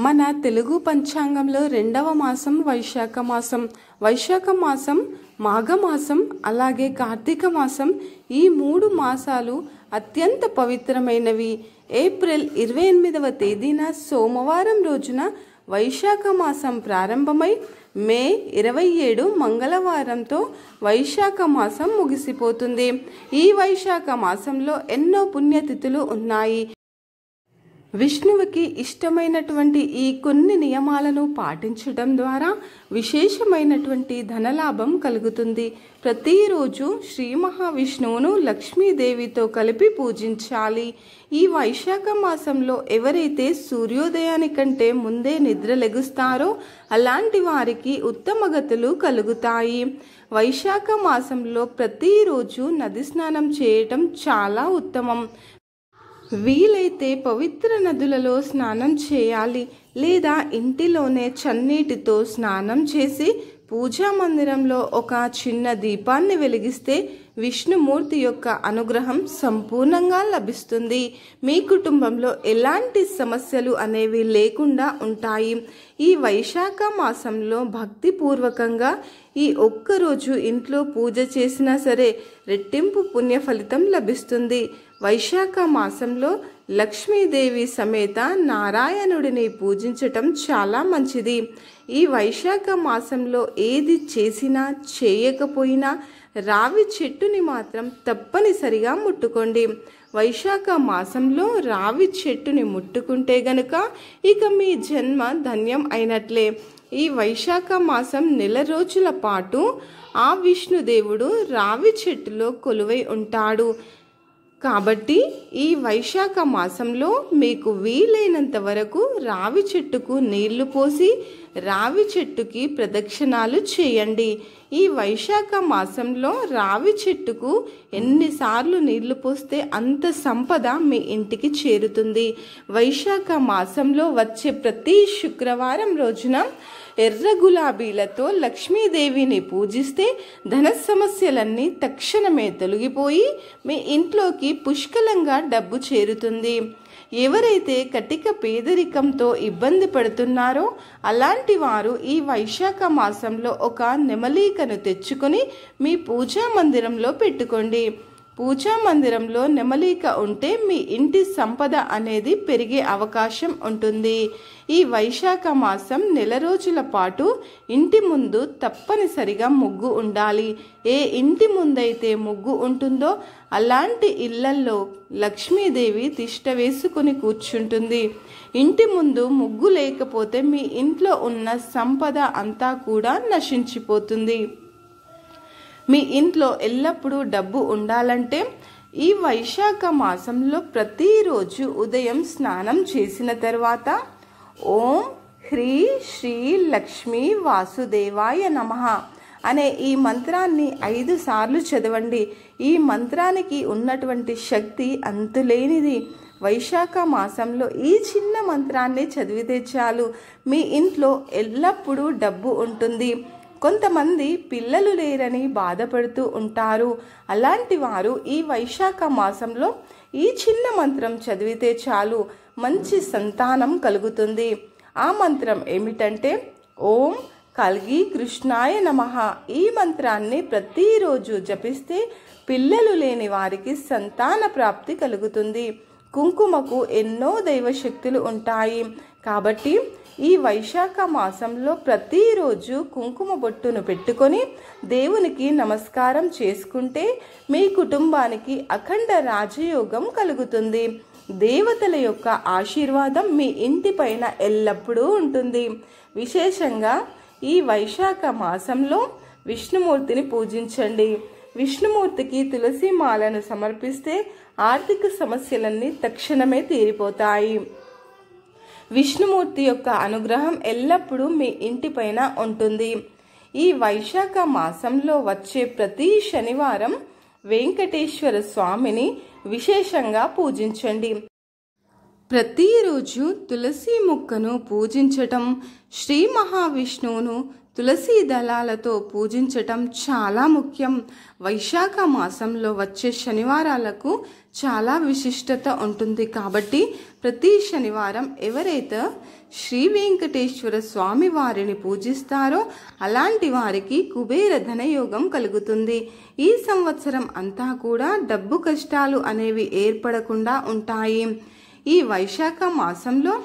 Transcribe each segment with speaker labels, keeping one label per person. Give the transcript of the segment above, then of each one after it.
Speaker 1: మన తెలుగు పంచాంగంలో రెండవ మాసం వైశాఖ మాసం. వైశాఖ మాసం, మాఘమాసం, అలాగే కార్తీక మాసం, ఈ 3 మాసాలు అత్యంత పవిత్రమైనవి. ఏప్రిల్ 28వ తేదీన సోమవారం రోజున వైశాఖ మాసం ప్రారంభమై మే 27 మంగళవారంతో వైశాఖ మాసం ముగిసిపోతుంది. ఈ వైశాఖ మాసంలో ఎన్నో పుణ్యతిథులు ఉన్నాయి. విష్ణువుకి ఇష్టమైనటువంటి ఈ కొన్ని నియమాలను పాటించడం ద్వారా విశేషమైనటువంటి ధనలాభం కలుగుతుంది. ప్రతిరోజు శ్రీ మహావిష్ణువును లక్ష్మీదేవితో కలిపి పూజించాలి. ఈ వైశాఖ మాసంలో ఎవరైతే సూర్యోదయానికంటే ముందే నిద్ర లెగుస్తారో అలాంటి వారికి ఉత్తమ గతులు కలుగుతాయి. వైశాఖ మాసంలో ప్రతిరోజు నది స్నానం చేయటం చాలా ఉత్తమం. వీలైతే పవిత్ర నదులలో స్నానం చేయాలి, లేదా ఇంటిలోనే చన్నీటితో స్నానం చేసి పూజా మందిరంలో ఒక చిన్న దీపాన్ని వెలిగిస్తే విష్ణుమూర్తి యొక్క అనుగ్రహం సంపూర్ణంగా లభిస్తుంది. మీ కుటుంబంలో ఎలాంటి సమస్యలు అనేవి లేకుండా ఉంటాయి. ఈ వైశాఖ మాసంలో భక్తిపూర్వకంగా ఈ ఒక్కరోజు ఇంట్లో పూజ చేసినా సరే రెట్టింపు పుణ్య ఫలితం లభిస్తుంది. వైశాఖ మాసంలో లక్ష్మీదేవి సమేత నారాయణుడిని పూజించటం చాలా మంచిది. ఈ వైశాఖ మాసంలో ఏది చేసినా చేయకపోయినా రావి చెట్టుని మాత్రం తప్పనిసరిగా ముట్టుకోండి. వైశాఖ మాసంలో రావి చెట్టుని ముట్టుకుంటే గనుక ఇక మీ జన్మ ధన్యం అయినట్లే. ఈ వైశాఖ మాసం నెల రోజుల పాటు ఆ విష్ణుదేవుడు రావి చెట్టులో కొలువై ఉంటాడు. కాబట్టి ఈ వైశాఖ మాసంలో మీకు వీలైనంత వరకు రావి చెట్టుకు నీళ్లు పోసి రావి చెట్టుకి ప్రదక్షిణాలు చేయండి. ఈ వైశాఖ మాసంలో రావి చెట్టుకు ఎన్నిసార్లు నీళ్లు పోస్తే అంత సంపద మీ ఇంటికి చేరుతుంది. వైశాఖ మాసంలో వచ్చే ప్రతి శుక్రవారం రోజున ఎర్ర గులాబీలతో లక్ష్మీదేవిని పూజిస్తే ధన సమస్యలన్నీ తక్షణమే తొలగిపోయి మీ ఇంట్లోకి పుష్కలంగా డబ్బు చేరుతుంది. ఎవరైతే కటిక పేదరికంతో ఇబ్బంది పడుతున్నారో అలాంటి వారు ఈ వైశాఖ మాసంలో ఒక నెమలికను తెచ్చుకొని మీ పూజా మందిరంలో పెట్టుకోండి. పూజా మందిరంలో నెమలిక ఉంటే మీ ఇంటి సంపద అనేది పెరిగే అవకాశం ఉంటుంది. ఈ వైశాఖ మాసం నెల రోజుల పాటు ఇంటి ముందు తప్పనిసరిగా ముగ్గు ఉండాలి. ఏ ఇంటి ముందైతే ముగ్గు ఉంటుందో అలాంటి ఇళ్లల్లో లక్ష్మీదేవి తిష్ట వేసుకుని కూర్చుంటుంది. ఇంటి ముందు ముగ్గు లేకపోతే మీ ఇంట్లో ఉన్న సంపద అంతా కూడా నశించిపోతుంది. మీ ఇంట్లో ఎల్లప్పుడూ డబ్బు ఉండాలంటే ఈ వైశాఖ మాసంలో ప్రతిరోజు ఉదయం స్నానం చేసిన తర్వాత ఓం హ్రీ శ్రీ లక్ష్మీ వాసుదేవాయ నమః అనే ఈ మంత్రాన్ని 5 సార్లు చదవండి. ఈ మంత్రానికి ఉన్నటువంటి శక్తి అంతులేనిది. వైశాఖ మాసంలో ఈ చిన్న మంత్రాన్ని చదివితే చాలు మీ ఇంట్లో ఎల్లప్పుడూ డబ్బు ఉంటుంది. కొంతమంది పిల్లలు లేరని బాధపడుతూ ఉంటారు. అలాంటి వారు ఈ వైశాఖ మాసంలో ఈ చిన్న మంత్రం చదివితే చాలు మంచి సంతానం కలుగుతుంది. ఆ మంత్రం ఏమిటంటే ఓం కల్గి కృష్ణాయ నమః. ఈ మంత్రాన్ని ప్రతిరోజు జపిస్తే పిల్లలు లేని వారికి సంతాన ప్రాప్తి కలుగుతుంది. కుంకుమకు ఎన్నో దైవశక్తులు ఉంటాయి. కాబట్టి ఈ వైశాఖ మాసంలో ప్రతిరోజు కుంకుమ బొట్టును పెట్టుకొని దేవునికి నమస్కారం చేసుకుంటే మీ కుటుంబానికి అఖండ రాజయోగం కలుగుతుంది. దేవతల యొక్క ఆశీర్వాదం మీ ఇంటిపైన ఎల్లప్పుడూ ఉంటుంది. విశేషంగా ఈ వైశాఖ మాసంలో విష్ణుమూర్తిని పూజించండి. విష్ణుమూర్తికి తులసి మాలను సమర్పిస్తే ఆర్థిక సమస్యలన్నీ తక్షణమే తీరిపోతాయి. విష్ణుమూర్తి యొక్క అనుగ్రహం ఎల్లప్పుడూ మీ ఇంటిపైన ఉంటుంది. ఈ వైశాఖ మాసంలో వచ్చే ప్రతి శనివారం వెంకటేశ్వర స్వామిని విశేషంగా పూజించండి. ప్రతిరోజు తులసి మొక్కను పూజించటం, శ్రీ మహావిష్ణువును తులసి దళాలతో పూజించటం చాలా ముఖ్యం. వైశాఖ మాసంలో వచ్చే శనివారాలకు చాలా విశిష్టత ఉంటుంది. కాబట్టి ప్రతి శనివారం ఎవరైతే శ్రీ వెంకటేశ్వర స్వామి వారిని పూజిస్తారో అలాంటి వారికి కుబేర ధనయోగం కలుగుతుంది. ఈ సంవత్సరం అంతా కూడా డబ్బు కష్టాలు అనేవి ఏర్పడకుండా ఉంటాయి. ఈ వైశాఖ మాసంలో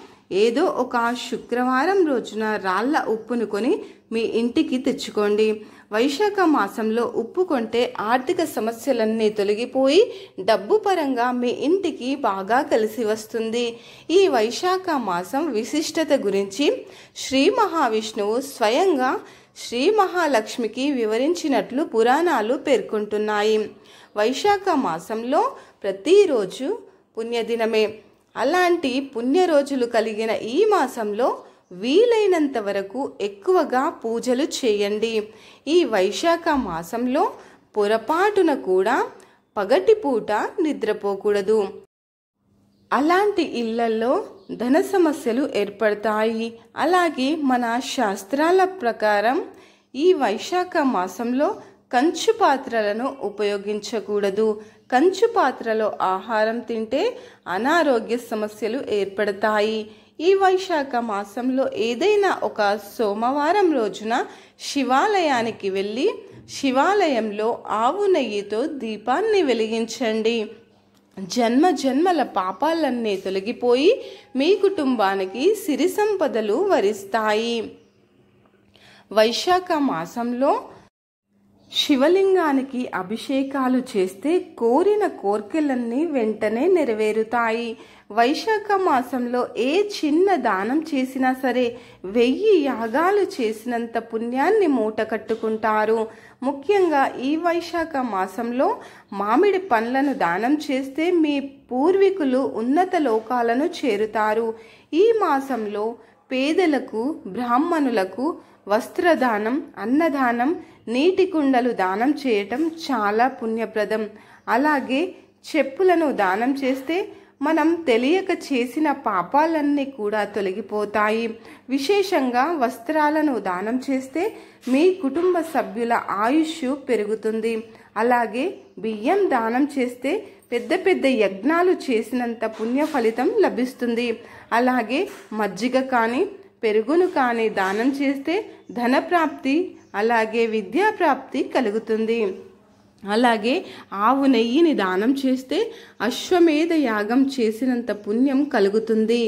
Speaker 1: ఏదో ఒక శుక్రవారం రోజున రాళ్ల ఉప్పును కొని మీ ఇంటికి తెచ్చుకోండి. వైశాఖ మాసంలో ఉప్పు కొంటే ఆర్థిక సమస్యలన్నీ తొలగిపోయి డబ్బు పరంగా మీ ఇంటికి బాగా కలిసి వస్తుంది. ఈ వైశాఖ మాసం విశిష్టత గురించి శ్రీ మహావిష్ణువు స్వయంగా శ్రీ మహాలక్ష్మికి వివరించినట్లు పురాణాలు పేర్కొంటున్నాయి. వైశాఖ మాసంలో ప్రతిరోజు పుణ్యదినమే. అలాంటి పుణ్య రోజులు కలిగిన ఈ మాసంలో వీలైనంత వరకు ఎక్కువగా పూజలు చేయండి. ఈ వైశాఖ మాసంలో పొరపాటున కూడా పగటిపూట నిద్రపోకూడదు. అలాంటి ఇళ్లలో ధన సమస్యలు ఏర్పడతాయి. అలాగే మన శాస్త్రాల ప్రకారం ఈ వైశాఖ మాసంలో కంచు పాత్రలను ఉపయోగించకూడదు. కంచు పాత్రలో ఆహారం తింటే అనారోగ్య సమస్యలు ఏర్పడతాయి. ఈ వైశాఖ మాసంలో ఏదైనా ఒక సోమవారం రోజున శివాలయానికి వెళ్ళి శివాలయంలో ఆవు నెయ్యితో దీపాన్ని వెలిగించండి. జన్మ జన్మల పాపాలన్నీ తొలగిపోయి మీ కుటుంబానికి సిరి సంపదలు వరిస్తాయి. వైశాఖ మాసంలో శివలింగానికి అభిషేకాలు చేస్తే కోరిన కోర్కెలన్నీ వెంటనే నెరవేరుతాయి. వైశాఖ మాసంలో ఏ చిన్న దానం చేసినా సరే 1000 యాగాలు చేసినంత పుణ్యాన్ని మూట కట్టుకుంటారు. ముఖ్యంగా ఈ వైశాఖ మాసంలో మామిడి పండ్లను దానం చేస్తే మీ పూర్వీకులు ఉన్నత లోకాలను చేరుతారు. ఈ మాసంలో పేదలకు, బ్రాహ్మణులకు వస్త్రదానం, అన్నదానం, నీటి కుండలు దానం చేయటం చాలా పుణ్యప్రదం. అలాగే చెప్పులను దానం చేస్తే మనం తెలియక చేసిన పాపాలన్నీ కూడా తొలగిపోతాయి. విశేషంగా వస్త్రాలను దానం చేస్తే మీ కుటుంబ సభ్యుల ఆయుష్ పెరుగుతుంది. అలాగే బియ్యం దానం చేస్తే పెద్ద పెద్ద యజ్ఞాలు చేసినంత పుణ్య ఫలితం లభిస్తుంది. అలాగే మజ్జిగ కానీ పెరుగును కానీ దానం చేస్తే ధనప్రాప్తి అలాగే విద్యాప్రాప్తి కలుగుతుంది. అలాగే ఆవు నెయ్యిని దానం చేస్తే అశ్వమేధ యాగం చేసినంత పుణ్యం కలుగుతుంది.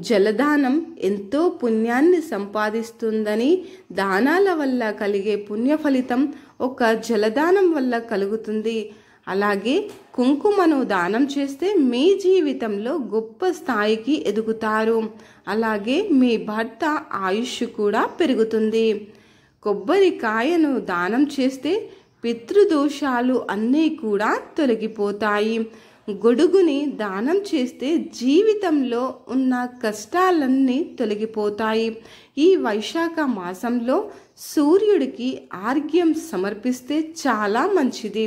Speaker 1: జలదానం ఎంతో పుణ్యాన్ని సంపాదిస్తుందని, దానాల వల్ల కలిగే పుణ్య ఫలితం ఒక జలదానం వల్ల కలుగుతుంది. అలాగే కుంకుమను దానం చేస్తే మీ జీవితంలో గొప్ప స్థాయికి ఎదుగుతారు. అలాగే మీ భర్త ఆయుష్ కూడా పెరుగుతుంది. కొబ్బరికాయను దానం చేస్తే పితృదోషాలు అన్నీ కూడా తొలగిపోతాయి. గొడుగుని దానం చేస్తే జీవితంలో ఉన్న కష్టాలన్నీ తొలగిపోతాయి. ఈ వైశాఖ మాసంలో సూర్యుడికి ఆర్ఘ్యం సమర్పిస్తే చాలా మంచిది.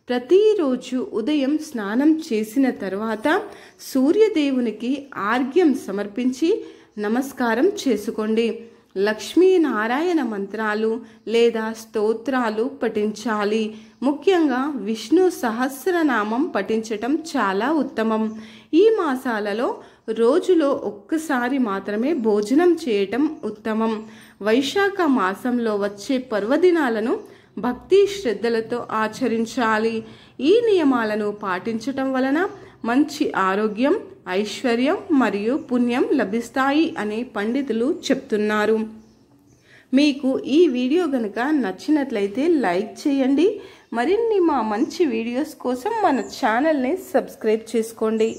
Speaker 1: ప్రతిరోజు ఉదయం స్నానం చేసిన తర్వాత సూర్యదేవునికి ఆర్ఘ్యం సమర్పించి నమస్కారం చేసుకోండి. లక్ష్మీనారాయణ మంత్రాలు లేదా స్తోత్రాలు పఠించాలి. ముఖ్యంగా విష్ణు సహస్రనామం పఠించటం చాలా ఉత్తమం. ఈ మాసాలలో రోజులో ఒక్కసారి మాత్రమే భోజనం చేయటం ఉత్తమం. వైశాఖ మాసంలో వచ్చే పర్వదినాలను భక్తి శ్రద్ధలతో ఆచరించాలి. ఈ నియమాలను పాటించటం వలన మంచి ఆరోగ్యం, ఐశ్వర్యం మరియు పుణ్యం లభిస్తాయి అని పండితులు చెప్తున్నారు. మీకు ఈ వీడియో గనుక నచ్చినట్లయితే లైక్ చేయండి. మరిన్ని మా మంచి వీడియోస్ కోసం మన ఛానల్ని సబ్స్క్రైబ్ చేసుకోండి.